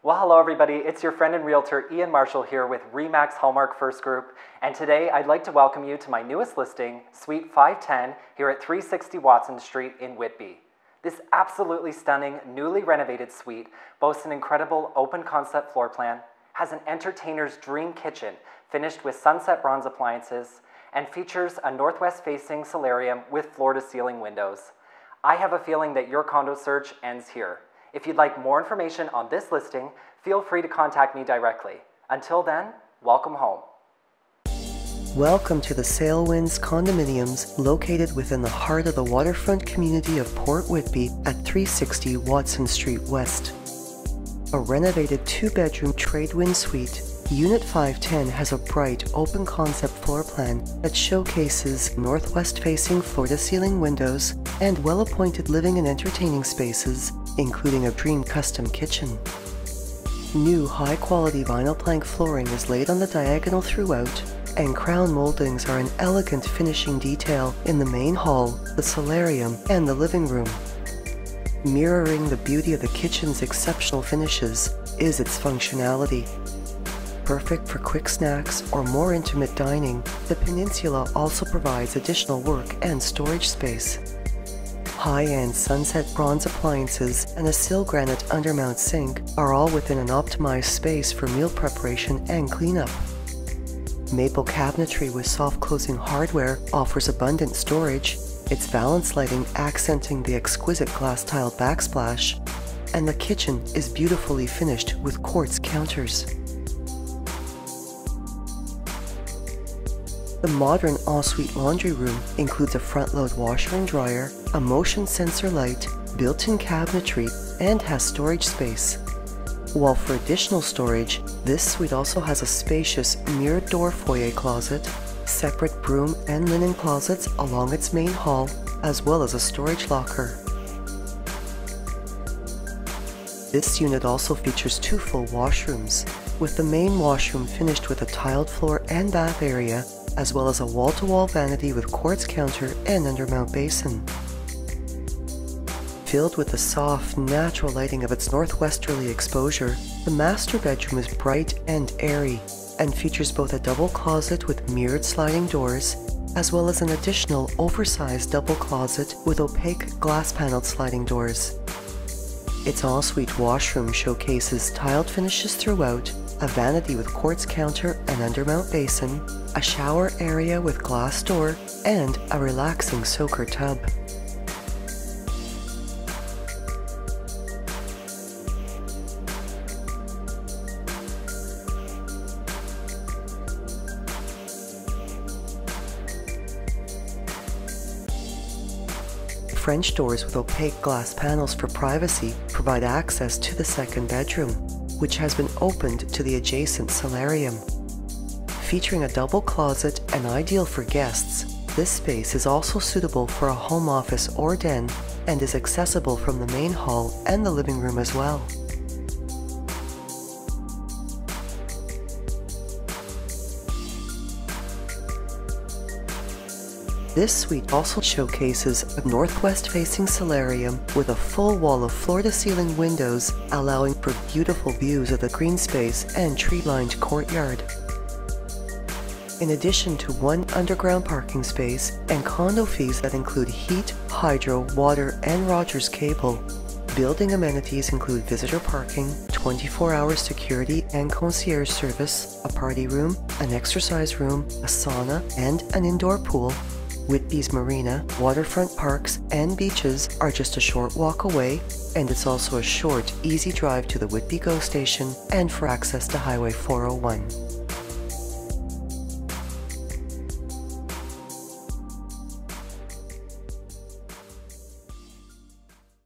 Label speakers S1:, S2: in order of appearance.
S1: Well, hello everybody, it's your friend and realtor Ian Marshall here with RE/MAX Hallmark First Group, and today I'd like to welcome you to my newest listing, Suite 510, here at 360 Watson Street in Whitby. This absolutely stunning, newly renovated suite boasts an incredible open concept floor plan, has an entertainer's dream kitchen finished with sunset bronze appliances, and features a northwest-facing solarium with floor-to-ceiling windows. I have a feeling that your condo search ends here. If you'd like more information on this listing, feel free to contact me directly. Until then, welcome home.
S2: Welcome to the Sailwinds Condominiums located within the heart of the waterfront community of Port Whitby at 360 Watson Street West. A renovated two-bedroom Tradewind suite, Unit 510 has a bright, open-concept floor plan that showcases northwest-facing floor-to-ceiling windows and well-appointed living and entertaining spaces, including a dream custom kitchen. New high-quality vinyl plank flooring is laid on the diagonal throughout, and crown moldings are an elegant finishing detail in the main hall, the solarium, and the living room. Mirroring the beauty of the kitchen's exceptional finishes is its functionality. Perfect for quick snacks or more intimate dining, the peninsula also provides additional work and storage space. High-end sunset bronze appliances and a Silgranit undermount sink are all within an optimized space for meal preparation and cleanup. Maple cabinetry with soft-closing hardware offers abundant storage, its valance lighting accenting the exquisite glass-tiled backsplash, and the kitchen is beautifully finished with quartz counters. The modern ensuite laundry room includes a front-load washer and dryer, a motion sensor light, built-in cabinetry, and has storage space. While for additional storage, this suite also has a spacious mirrored door foyer closet, separate broom and linen closets along its main hall, as well as a storage locker. This unit also features two full washrooms, with the main washroom finished with a tiled floor and bath area, as well as a wall-to-wall vanity with quartz counter and undermount basin. Filled with the soft, natural lighting of its northwesterly exposure, the master bedroom is bright and airy, and features both a double closet with mirrored sliding doors, as well as an additional oversized double closet with opaque glass-paneled sliding doors. Its ensuite washroom showcases tiled finishes throughout, a vanity with quartz counter and undermount basin, a shower area with glass door, and a relaxing soaker tub. French doors with opaque glass panels for privacy provide access to the second bedroom, which has been opened to the adjacent solarium. Featuring a double closet and ideal for guests, this space is also suitable for a home office or den and is accessible from the main hall and the living room as well. This suite also showcases a northwest-facing solarium with a full wall of floor-to-ceiling windows, allowing for beautiful views of the green space and tree-lined courtyard. In addition to one underground parking space and condo fees that include heat, hydro, water, and Rogers cable, building amenities include visitor parking, 24-hour security and concierge service, a party room, an exercise room, a sauna, and an indoor pool. Whitby's marina, waterfront parks, and beaches are just a short walk away, and it's also a short, easy drive to the Whitby GO station and for access to Highway 401.